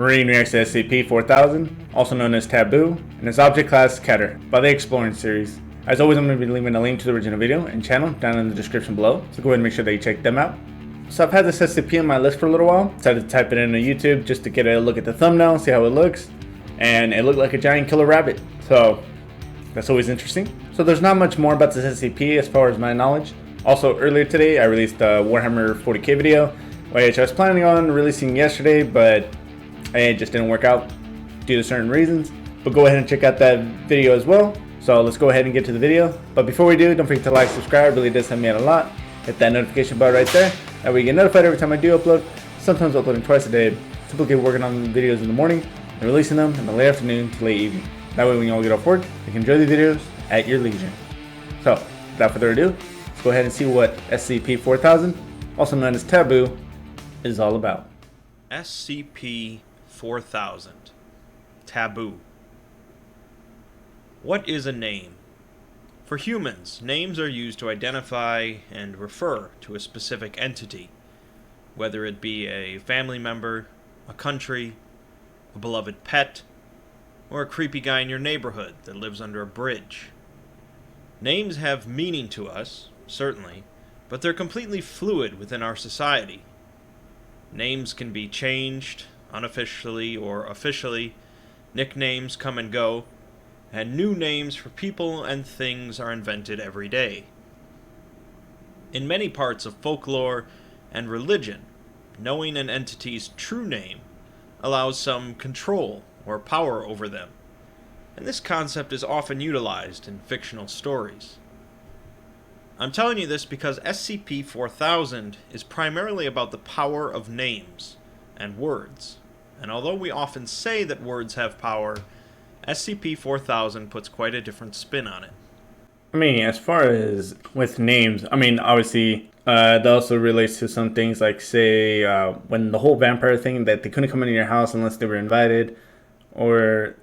Marine reacts to SCP-4000, also known as Taboo, and its object class Cadia by the Exploring series. As always, I'm going to be leaving a link to the original video and channel down in the description below, so go ahead and make sure that you check them out. So I've had this SCP on my list for a little while. Decided to type it into YouTube just to get a look at the thumbnail, see how it looks, and it looked like a giant killer rabbit, so that's always interesting. So there's not much more about this SCP as far as my knowledge. Also, earlier today I released a Warhammer 40k video, which I was planning on releasing yesterday, but it just didn't work out due to certain reasons. But go ahead and check out that video as well. So let's go ahead and get to the video. But before we do, don't forget to like, subscribe, it really does help me out a lot. Hit that notification button right there. That way you get notified every time I do upload. Sometimes uploading twice a day. Typically working on videos in the morning and releasing them in the late afternoon to late evening. That way when you all get off work, you can enjoy the videos at your leisure. So without further ado, let's go ahead and see what SCP-4000, also known as Taboo, is all about. SCP-4000 Taboo. What is a name? For humans, names are used to identify and refer to a specific entity, whether it be a family member, a country, a beloved pet, or a creepy guy in your neighborhood that lives under a bridge. Names have meaning to us, certainly, but they're completely fluid within our society. Names can be changed, unofficially or officially, nicknames come and go, and new names for people and things are invented every day. In many parts of folklore and religion, knowing an entity's true name allows some control or power over them, and this concept is often utilized in fictional stories. I'm telling you this because SCP-4000 is primarily about the power of names and words, and although we often say that words have power, SCP-4000 puts quite a different spin on it. I mean, as far as with names, I mean, obviously, that also relates to some things like, say, when the whole vampire thing, that they couldn't come into your house unless they were invited, or,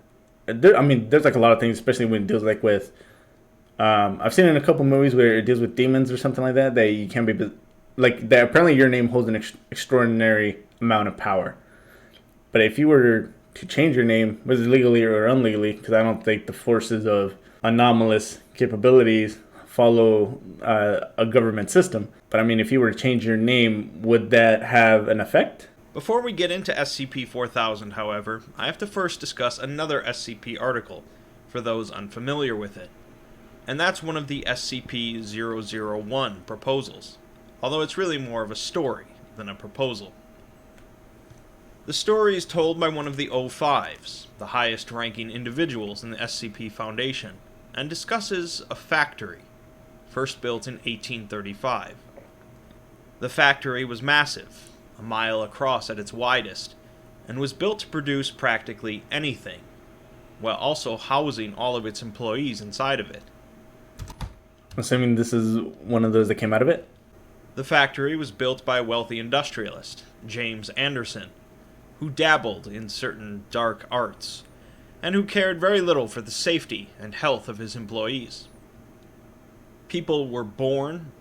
there's like a lot of things, especially when it deals like with, I've seen in a couple movies where it deals with demons or something like that, that you can't be, like, that apparently your name holds an extraordinary amount of power. But if you were to change your name, whether legally or illegally, because I don't think the forces of anomalous capabilities follow a government system. But I mean, if you were to change your name, would that have an effect? Before we get into SCP-4000, however, I have to first discuss another SCP article, for those unfamiliar with it. And that's one of the SCP-001 proposals, although it's really more of a story than a proposal. The story is told by one of the O5s, the highest-ranking individuals in the SCP Foundation, and discusses a factory, first built in 1835. The factory was massive, a mile across at its widest, and was built to produce practically anything, while also housing all of its employees inside of it. Assuming this is one of those that came out of it? The factory was built by a wealthy industrialist, James Anderson, who dabbled in certain dark arts, and who cared very little for the safety and health of his employees. People were born,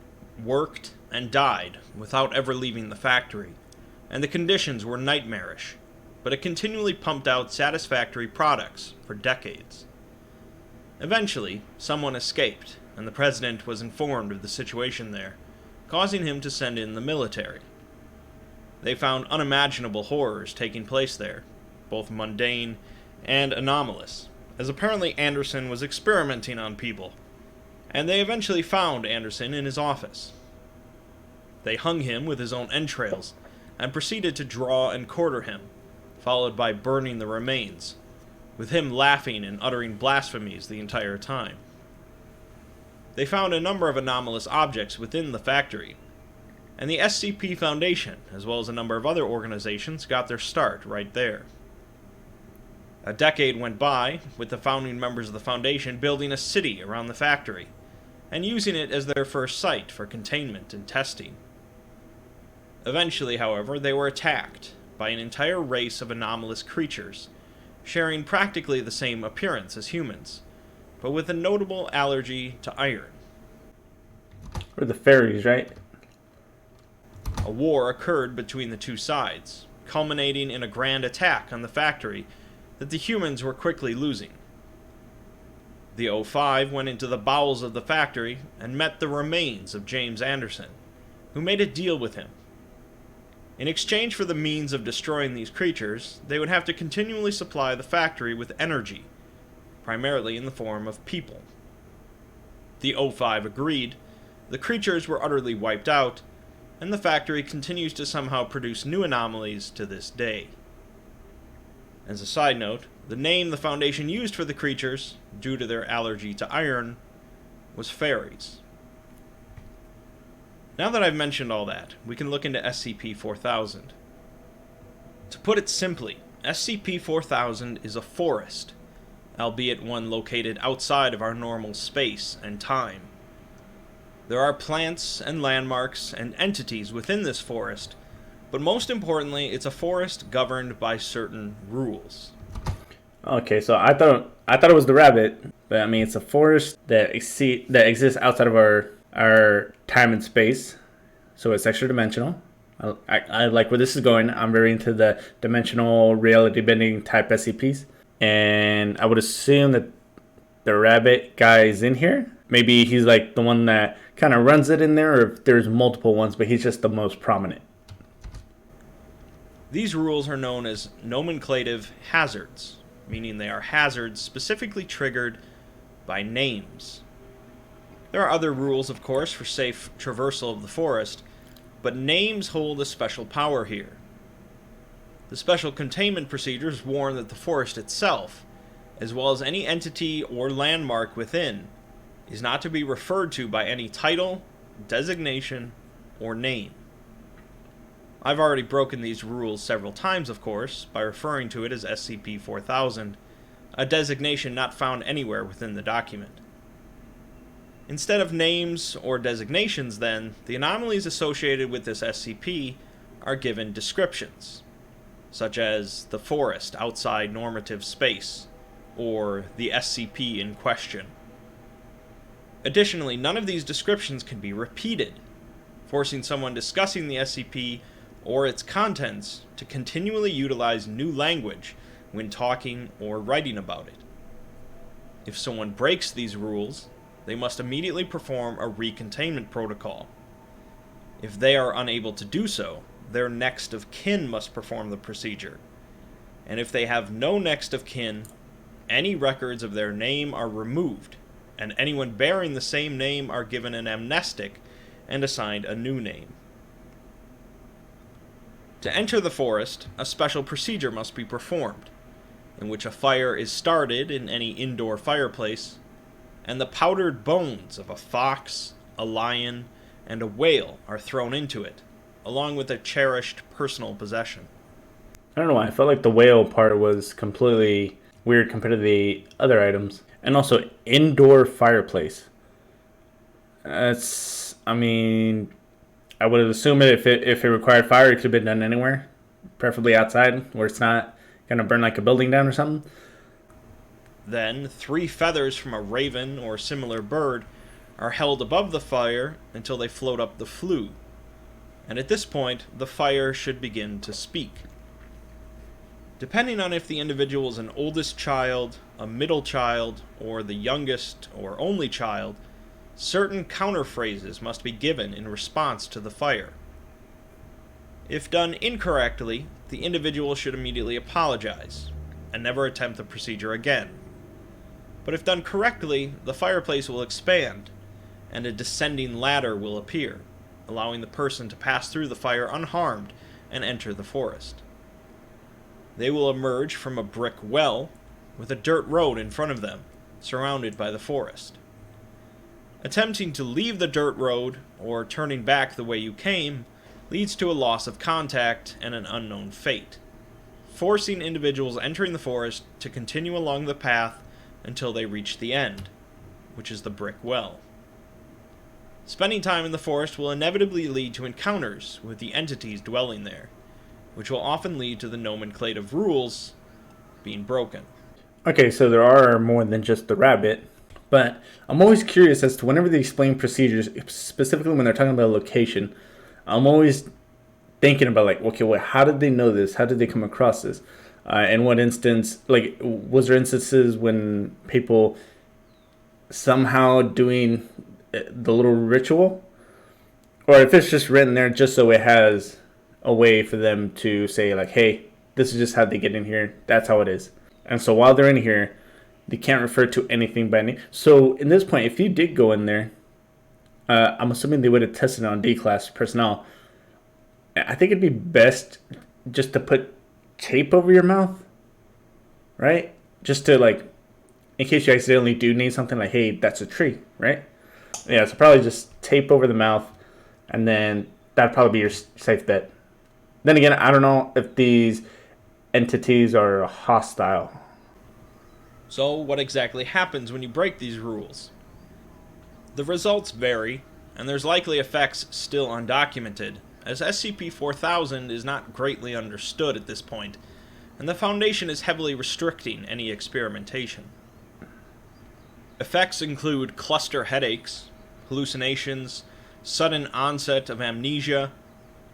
worked, and died without ever leaving the factory, and the conditions were nightmarish, but it continually pumped out satisfactory products for decades. Eventually, someone escaped, and the president was informed of the situation there, causing him to send in the military. They found unimaginable horrors taking place there, both mundane and anomalous, as apparently Anderson was experimenting on people, and they eventually found Anderson in his office. They hung him with his own entrails, and proceeded to draw and quarter him, followed by burning the remains, with him laughing and uttering blasphemies the entire time. They found a number of anomalous objects within the factory, and the SCP Foundation, as well as a number of other organizations, got their start right there. A decade went by, with the founding members of the Foundation building a city around the factory, and using it as their first site for containment and testing. Eventually, however, they were attacked by an entire race of anomalous creatures, sharing practically the same appearance as humans, but with a notable allergy to iron. Or the fairies, right? A war occurred between the two sides, culminating in a grand attack on the factory that the humans were quickly losing. The O5 went into the bowels of the factory and met the remains of James Anderson, who made a deal with him. In exchange for the means of destroying these creatures, they would have to continually supply the factory with energy, primarily in the form of people. The O5 agreed, the creatures were utterly wiped out, and the factory continues to somehow produce new anomalies to this day. As a side note, the name the Foundation used for the creatures, due to their allergy to iron, was fairies. Now that I've mentioned all that, we can look into SCP-4000. To put it simply, SCP-4000 is a forest, albeit one located outside of our normal space and time. There are plants and landmarks and entities within this forest, but most importantly, it's a forest governed by certain rules. Okay, so I thought it was the rabbit, but I mean it's a forest that exists outside of our time and space, so it's extra dimensional. I like where this is going. I'm very into the dimensional reality bending type SCPs, and I would assume that the rabbit guy is in here. Maybe he's like the one that kind of runs it in there, or if there's multiple ones, but he's just the most prominent. These rules are known as nomenclative hazards, meaning they are hazards specifically triggered by names. There are other rules, of course, for safe traversal of the forest, but names hold a special power here. The special containment procedures warn that the forest itself, as well as any entity or landmark within, is not to be referred to by any title, designation, or name. I've already broken these rules several times, of course, by referring to it as SCP-4000, a designation not found anywhere within the document. Instead of names or designations, then, the anomalies associated with this SCP are given descriptions, such as the forest outside normative space, or the SCP in question. Additionally, none of these descriptions can be repeated, forcing someone discussing the SCP or its contents to continually utilize new language when talking or writing about it. If someone breaks these rules, they must immediately perform a recontainment protocol. If they are unable to do so, their next of kin must perform the procedure. And if they have no next of kin, any records of their name are removed, and anyone bearing the same name are given an amnestic and assigned a new name. To enter the forest, a special procedure must be performed, in which a fire is started in any indoor fireplace, and the powdered bones of a fox, a lion, and a whale are thrown into it, along with a cherished personal possession. I don't know why, I felt like the whale part was completely weird compared to the other items. And also, indoor fireplace. I would assume if it required fire, it could have been done anywhere. Preferably outside, where it's not going to burn like a building down or something. Then, 3 feathers from a raven or similar bird are held above the fire until they float up the flue. And at this point, the fire should begin to speak. Depending on if the individual is an oldest child, a middle child, or the youngest or only child, certain counterphrases must be given in response to the fire. If done incorrectly, the individual should immediately apologize, and never attempt the procedure again. But if done correctly, the fireplace will expand, and a descending ladder will appear, allowing the person to pass through the fire unharmed and enter the forest. They will emerge from a brick well, with a dirt road in front of them, surrounded by the forest. Attempting to leave the dirt road, or turning back the way you came, leads to a loss of contact and an unknown fate, forcing individuals entering the forest to continue along the path until they reach the end, which is the brick well. Spending time in the forest will inevitably lead to encounters with the entities dwelling there, which will often lead to the nomenclative rules being broken. Okay, so there are more than just the rabbit, but I'm always curious as to whenever they explain procedures, specifically when they're talking about a location, I'm always thinking about like, okay, wait, how did they know this? How did they come across this? In what instance, like, was there instances when people somehow doing the little ritual, or if it's just written there just so it has a way for them to say like, hey, this is just how they get in here. That's how it is. And so while they're in here, they can't refer to anything by name. So in this point, if you did go in there, I'm assuming they would have tested on D-class personnel. I think it'd be best just to put tape over your mouth, right? Just to like, in case you accidentally do need something, like, hey, that's a tree, right? Yeah, so probably just tape over the mouth, and then that'd probably be your safe bet. Then again, I don't know if these entities are hostile. So, what exactly happens when you break these rules? The results vary, and there's likely effects still undocumented, as SCP-4000 is not greatly understood at this point, and the Foundation is heavily restricting any experimentation. Effects include cluster headaches, hallucinations, sudden onset of amnesia,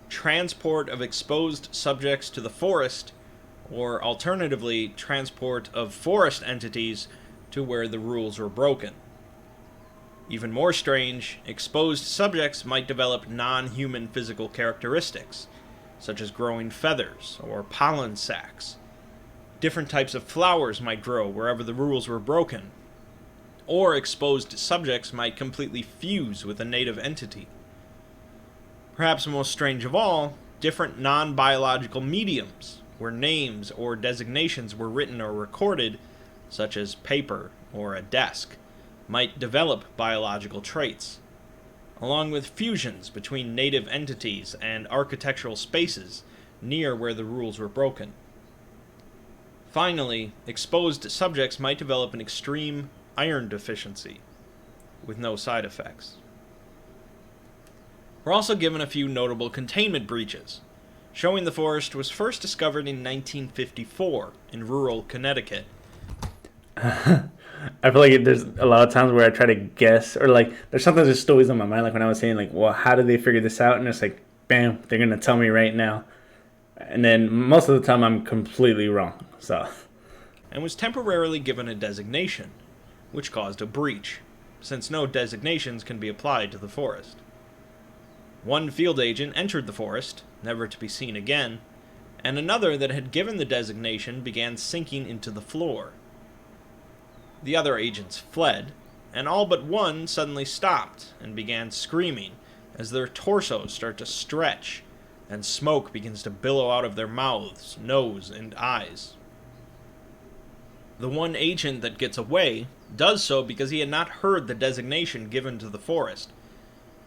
transport of exposed subjects to the forest, or alternatively, transport of forest entities to where the rules were broken. Even more strange, exposed subjects might develop non-human physical characteristics, such as growing feathers or pollen sacs. Different types of flowers might grow wherever the rules were broken, or exposed subjects might completely fuse with a native entity. Perhaps most strange of all, different non-biological mediums, where names or designations were written or recorded, such as paper or a desk, might develop biological traits, along with fusions between native entities and architectural spaces near where the rules were broken. Finally, exposed subjects might develop an extreme iron deficiency, with no side effects. We're also given a few notable containment breaches, showing the forest was first discovered in 1954 in rural Connecticut. I feel like there's a lot of times where I try to guess, or like there's something that's just always on my mind. Like when I was saying, like, well, how did they figure this out? And it's like, bam, they're gonna tell me right now. And then most of the time, I'm completely wrong. So, And was temporarily given a designation, which caused a breach, since no designations can be applied to the forest. One field agent entered the forest, never to be seen again, and another that had given the designation began sinking into the floor. The other agents fled, and all but one suddenly stopped and began screaming as their torsos start to stretch and smoke begins to billow out of their mouths, nose, and eyes. The one agent that gets away does so because he had not heard the designation given to the forest,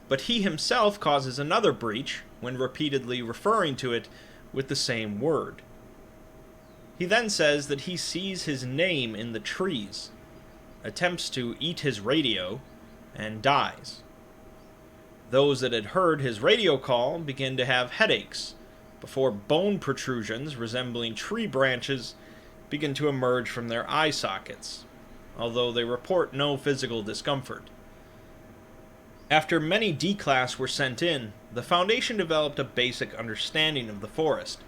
but he himself causes another breach when repeatedly referring to it with the same word. He then says that he sees his name in the trees, attempts to eat his radio, and dies. Those that had heard his radio call begin to have headaches, before bone protrusions resembling tree branches begin to emerge from their eye sockets, although they report no physical discomfort. After many D-Class were sent in, the Foundation developed a basic understanding of the forest,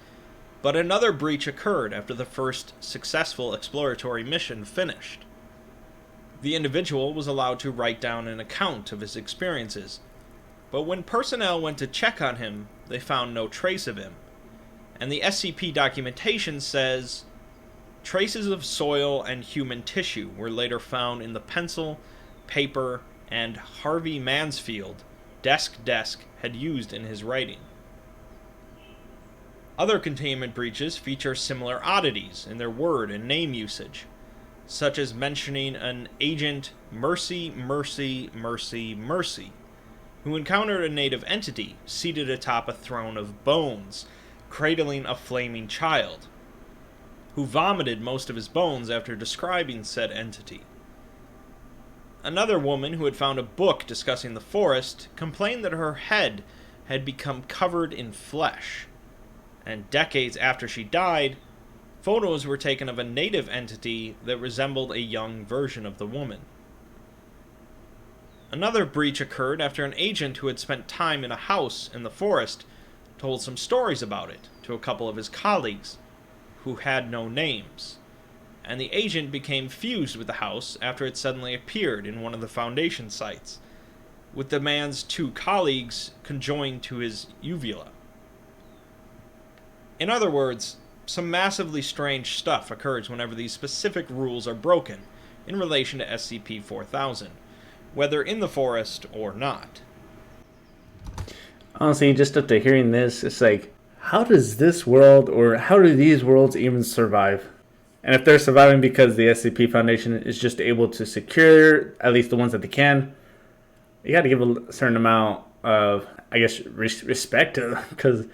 but another breach occurred after the first successful exploratory mission finished. The individual was allowed to write down an account of his experiences, but when personnel went to check on him, they found no trace of him, and the SCP documentation says, traces of soil and human tissue were later found in the pencil, paper, and Harvey Mansfield desk had used in his writing. Other containment breaches feature similar oddities in their word and name usage, such as mentioning an agent Mercy, who encountered a native entity seated atop a throne of bones, cradling a flaming child, who vomited most of his bones after describing said entity. Another woman who had found a book discussing the forest complained that her head had become covered in flesh, and decades after she died, photos were taken of a native entity that resembled a young version of the woman. Another breach occurred after an agent who had spent time in a house in the forest told some stories about it to a couple of his colleagues, who had no names, and the agent became fused with the house after it suddenly appeared in one of the Foundation sites, with the man's two colleagues conjoined to his uvula. In other words, some massively strange stuff occurs whenever these specific rules are broken in relation to SCP-4000, whether in the forest or not. Honestly, just after hearing this, it's like, how does this world, or how do these worlds even survive? And if they're surviving because the SCP Foundation is just able to secure at least the ones that they can, you got to give a certain amount of, I guess, respect to them, because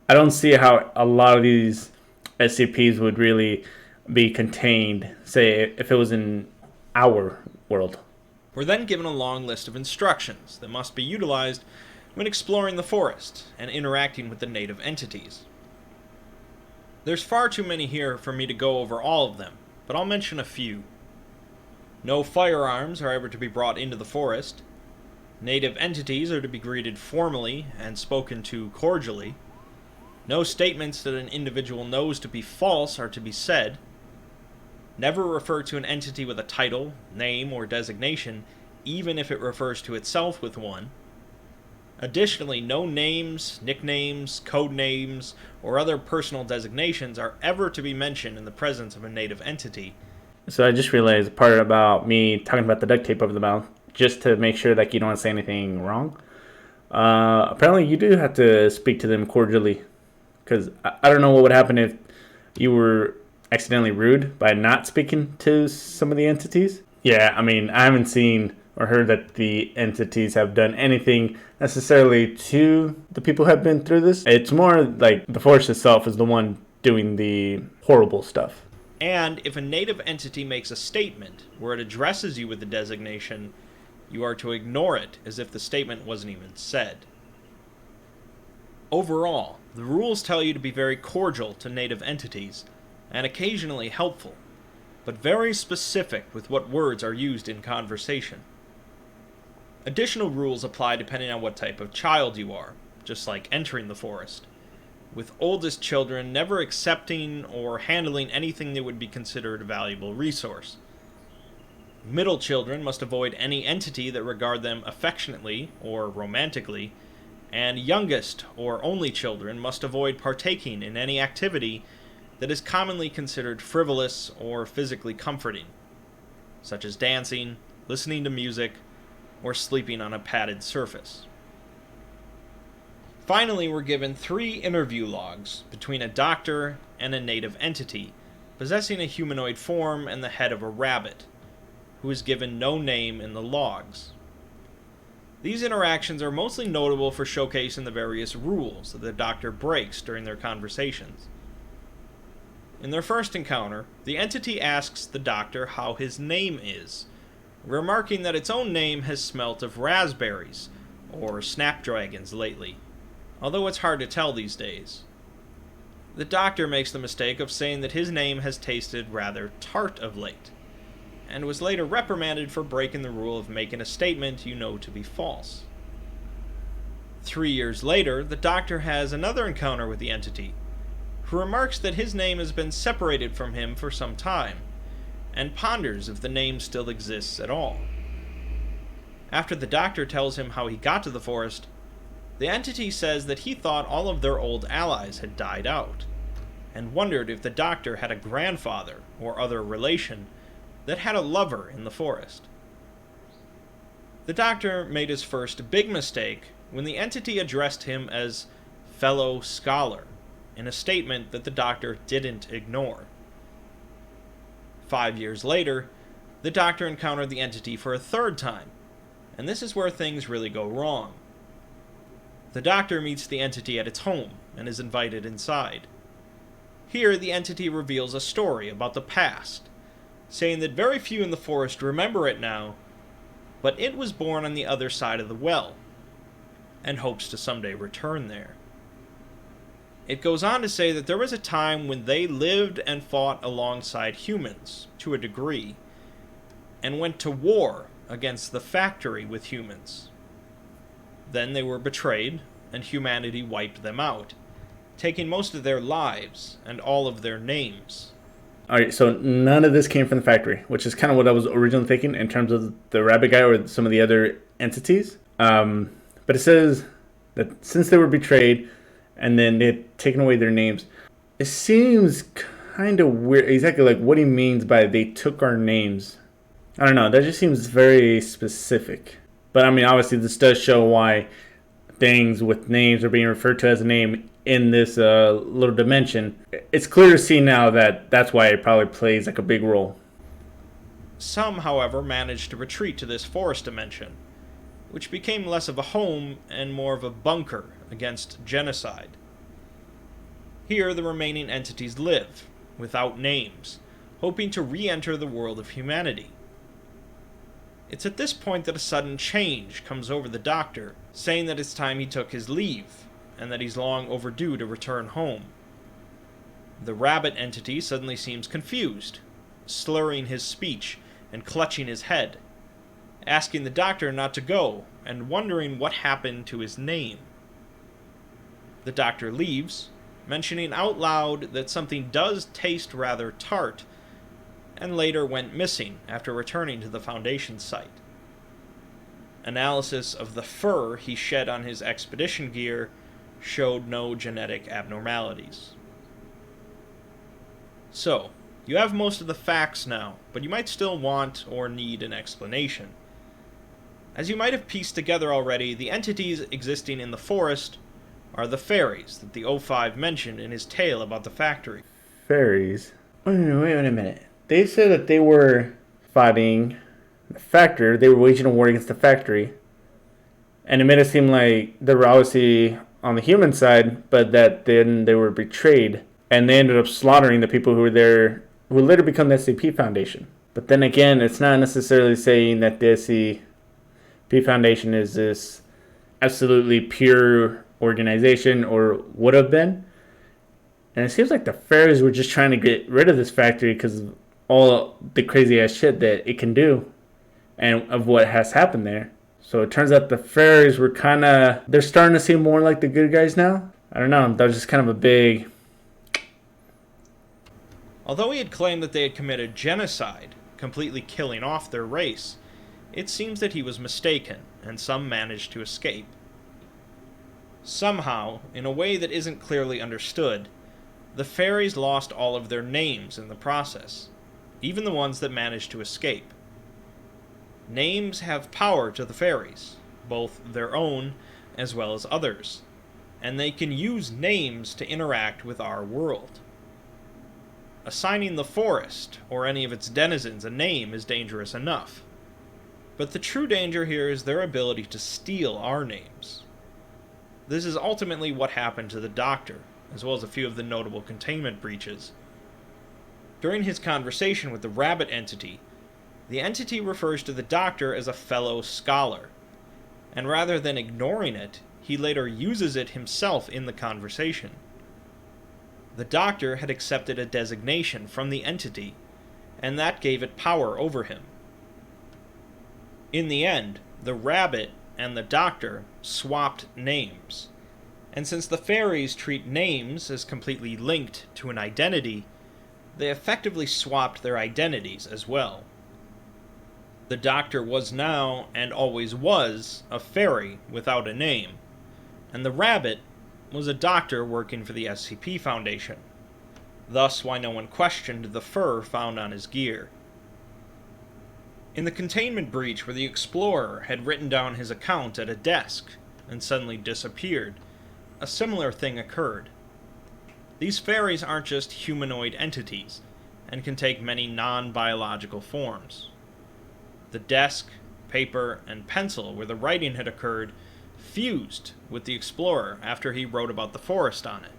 I don't see how a lot of these SCPs would really be contained, say, if it was in our world. We're then given a long list of instructions that must be utilized when exploring the forest and interacting with the native entities. There's far too many here for me to go over all of them, but I'll mention a few. No firearms are ever to be brought into the forest. Native entities are to be greeted formally and spoken to cordially. No statements that an individual knows to be false are to be said. Never refer to an entity with a title, name, or designation, even if it refers to itself with one. Additionally, no names, nicknames, code names, or other personal designations are ever to be mentioned in the presence of a native entity. So I just realized the part about me talking about the duct tape over the mouth, just to make sure that you don't say anything wrong. Apparently you do have to speak to them cordially, because I don't know what would happen if you were accidentally rude by not speaking to some of the entities. Yeah, I mean, I haven't seen or heard that the entities have done anything necessarily to the people who have been through this. It's more like the force itself is the one doing the horrible stuff. And if a native entity makes a statement where it addresses you with the designation, you are to ignore it as if the statement wasn't even said. Overall, the rules tell you to be very cordial to native entities, and occasionally helpful, but very specific with what words are used in conversation. Additional rules apply depending on what type of child you are, just like entering the forest, with oldest children never accepting or handling anything that would be considered a valuable resource. Middle children must avoid any entity that regard them affectionately or romantically, and youngest or only children must avoid partaking in any activity that is commonly considered frivolous or physically comforting, such as dancing, listening to music, or sleeping on a padded surface. Finally, we're given 3 interview logs between a doctor and a native entity possessing a humanoid form and the head of a rabbit, who is given no name in the logs. These interactions are mostly notable for showcasing the various rules that the doctor breaks during their conversations. In their first encounter, the entity asks the doctor how his name is, remarking that its own name has smelt of raspberries or snapdragons lately, although it's hard to tell these days. The doctor makes the mistake of saying that his name has tasted rather tart of late, and was later reprimanded for breaking the rule of making a statement you know to be false. 3 years later, the doctor has another encounter with the entity, who remarks that his name has been separated from him for some time, and ponders if the name still exists at all. After the doctor tells him how he got to the forest, the entity says that he thought all of their old allies had died out, and wondered if the doctor had a grandfather or other relation that had a lover in the forest. The doctor made his first big mistake when the entity addressed him as fellow scholar, in a statement that the doctor didn't ignore. 5 years later, the doctor encountered the entity for a third time, and this is where things really go wrong. The doctor meets the entity at its home and is invited inside. Here, the entity reveals a story about the past, saying that very few in the forest remember it now, but it was born on the other side of the well, and hopes to someday return there. It goes on to say that there was a time when they lived and fought alongside humans, to a degree, and went to war against the factory with humans. Then they were betrayed, and humanity wiped them out, taking most of their lives and all of their names. Alright, so none of this came from the factory, which is kind of what I was originally thinking in terms of the rabbit guy or some of the other entities. But it says that since they were betrayed and then they had taken away their names, it seems kind of weird exactly like what he means by they took our names. I don't know, that just seems very specific. But I mean, obviously this does show why things with names are being referred to as a name in this little dimension. It's clear to see now that that's why it probably plays like a big role. Some, however, managed to retreat to this forest dimension, which became less of a home and more of a bunker against genocide. Here the remaining entities live, without names, hoping to re-enter the world of humanity. It's at this point that a sudden change comes over the Doctor, saying that it's time he took his leave, and that he's long overdue to return home. The rabbit entity suddenly seems confused, slurring his speech and clutching his head, asking the Doctor not to go, and wondering what happened to his name. The Doctor leaves, mentioning out loud that something does taste rather tart, and later went missing after returning to the Foundation site. Analysis of the fur he shed on his expedition gear showed no genetic abnormalities. So, you have most of the facts now, but you might still want or need an explanation. As you might have pieced together already, the entities existing in the forest are the fairies that the O5 mentioned in his tale about the factory. Fairies? Wait a minute. They said that they were fighting the factory, they were waging a war against the factory, and it made it seem like they were obviously on the human side, but that then they were betrayed, and they ended up slaughtering the people who were there, who would later become the SCP Foundation. But then again, it's not necessarily saying that the SCP Foundation is this absolutely pure organization, or would have been. And it seems like the fairies were just trying to get rid of this factory because of all the crazy ass shit that it can do and of what has happened there. So it turns out the fairies were they're starting to seem more like the good guys now. I don't know, that was just kind of a big... Although he had claimed that they had committed genocide, completely killing off their race, it seems that he was mistaken, and some managed to escape. Somehow, in a way that isn't clearly understood, the fairies lost all of their names in the process, even the ones that managed to escape. Names have power to the fairies, both their own as well as others, and they can use names to interact with our world. Assigning the forest, or any of its denizens, a name is dangerous enough, but the true danger here is their ability to steal our names. This is ultimately what happened to the Doctor, as well as a few of the notable containment breaches. During his conversation with the rabbit entity, the entity refers to the Doctor as a fellow scholar, and rather than ignoring it, he later uses it himself in the conversation. The Doctor had accepted a designation from the entity, and that gave it power over him. In the end, the rabbit and the Doctor swapped names, and since the fairies treat names as completely linked to an identity, they effectively swapped their identities as well. The Doctor was now, and always was, a fairy without a name, and the rabbit was a doctor working for the SCP Foundation, thus why no one questioned the fur found on his gear. In the containment breach where the Explorer had written down his account at a desk and suddenly disappeared, a similar thing occurred. These fairies aren't just humanoid entities, and can take many non-biological forms. The desk, paper, and pencil where the writing had occurred fused with the Explorer after he wrote about the forest on it,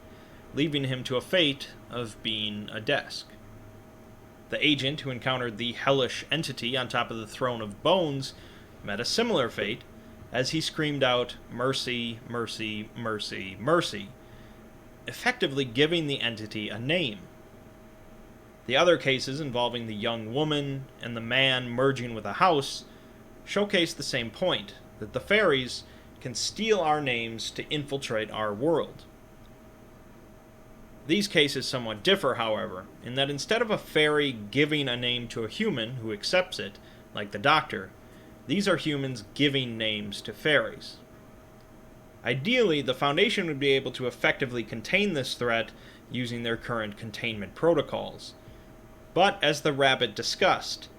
leaving him to a fate of being a desk. The agent who encountered the hellish entity on top of the throne of bones met a similar fate as he screamed out, "Mercy, mercy, mercy, mercy," effectively giving the entity a name. The other cases involving the young woman and the man merging with a house showcase the same point, that the fairies can steal our names to infiltrate our world. These cases somewhat differ, however, in that instead of a fairy giving a name to a human who accepts it, like the Doctor, these are humans giving names to fairies. Ideally, the Foundation would be able to effectively contain this threat using their current containment protocols. But, as the Rabbit discussed,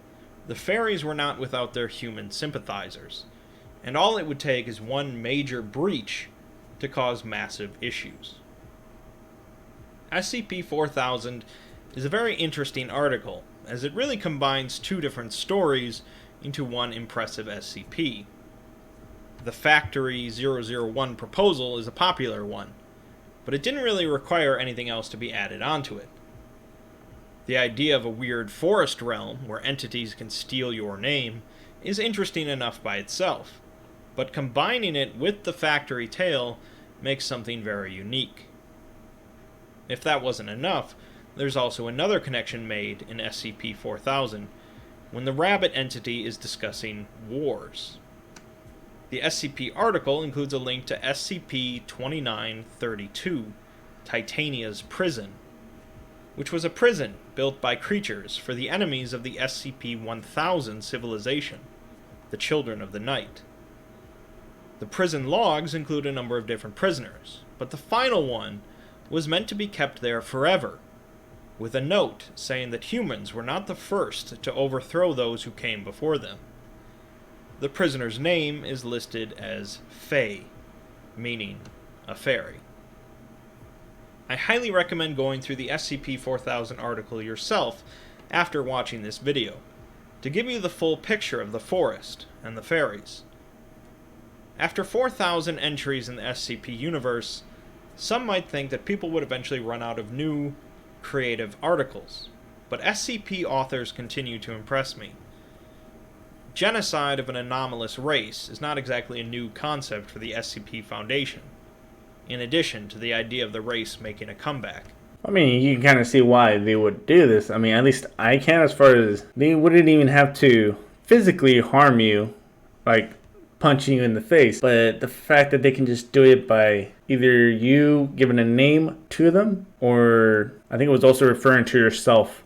the fairies were not without their human sympathizers, and all it would take is one major breach to cause massive issues. SCP-4000 is a very interesting article, as it really combines two different stories into one impressive SCP. The Factory 001 proposal is a popular one, but it didn't really require anything else to be added onto it. The idea of a weird forest realm where entities can steal your name is interesting enough by itself, but combining it with the Factory tale makes something very unique. If that wasn't enough, there's also another connection made in SCP-4000 when the Rabbit entity is discussing wars. The SCP article includes a link to SCP-2932, Titania's Prison, which was a prison built by creatures for the enemies of the SCP-1000 civilization, the Children of the Night. The prison logs include a number of different prisoners, but the final one was meant to be kept there forever, with a note saying that humans were not the first to overthrow those who came before them. The prisoner's name is listed as Fae, meaning a fairy. I highly recommend going through the SCP-4000 article yourself after watching this video, to give you the full picture of the forest and the fairies. After 4,000 entries in the SCP universe, some might think that people would eventually run out of new, creative articles, but SCP authors continue to impress me. Genocide of an anomalous race is not exactly a new concept for the SCP Foundation, in addition to the idea of the race making a comeback. I mean, you can kind of see why they would do this. I mean, at least I can, as far as they wouldn't even have to physically harm you, like punching you in the face, but the fact that they can just do it by either you giving a name to them, or I think it was also referring to yourself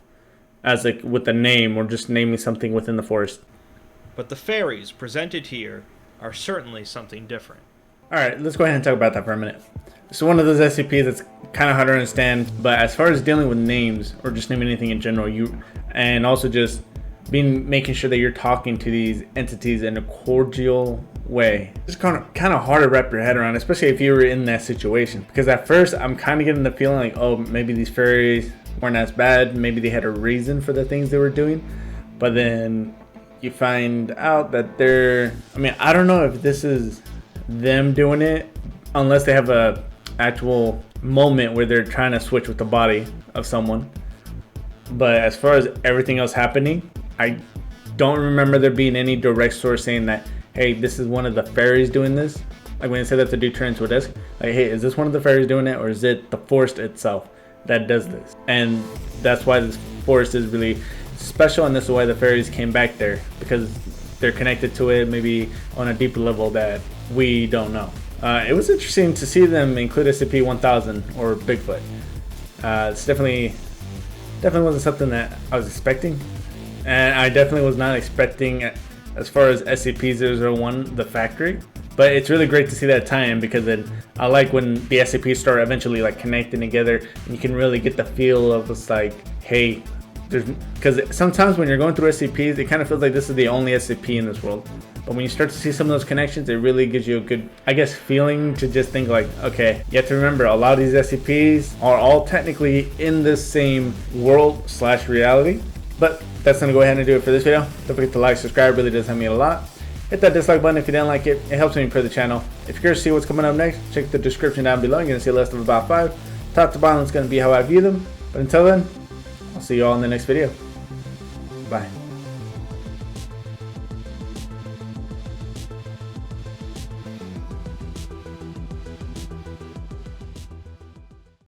as like with a name, or just naming something within the forest. But the fairies presented here are certainly something different. Alright, let's go ahead and talk about that for a minute. So one of those SCPs that's kind of hard to understand, but as far as dealing with names, or just naming anything in general, and also just making sure that you're talking to these entities in a cordial way. It's kind of hard to wrap your head around, especially if you were in that situation. Because at first, I'm kind of getting the feeling like, oh, maybe these fairies weren't as bad. Maybe they had a reason for the things they were doing. But then you find out that I don't know if this is them doing it, unless they have a actual moment where they're trying to switch with the body of someone. But as far as everything else happening, I don't remember there being any direct source saying that, hey, this is one of the fairies doing this. Like when they said that the dude turned into a disc, like, hey, is this one of the fairies doing it, or is it the forest itself that does this? And that's why this forest is really special, and this is why the fairies came back there, because they're connected to it maybe on a deeper level that we don't know. It was interesting to see them include SCP-1000 or Bigfoot. It's definitely wasn't something that I was expecting. And I definitely was not expecting, as far as SCP-001, the Factory. But it's really great to see that tie-in, because then I like when the SCPs start eventually like connecting together, and you can really get the feel of it's like, hey, because sometimes when you're going through SCPs, it kind of feels like this is the only SCP in this world. But when you start to see some of those connections, it really gives you a good, I guess, feeling to just think like, okay, you have to remember a lot of these SCPs are all technically in this same world/reality. But that's going to go ahead and do it for this video. Don't forget to like, subscribe, it really does help me a lot. Hit that dislike button if you didn't like it. It helps me improve the channel. If you're curious to see what's coming up next, check the description down below. You're going to see a list of about 5. Top to bottom is going to be how I view them. But until then, I'll see you all in the next video. Bye.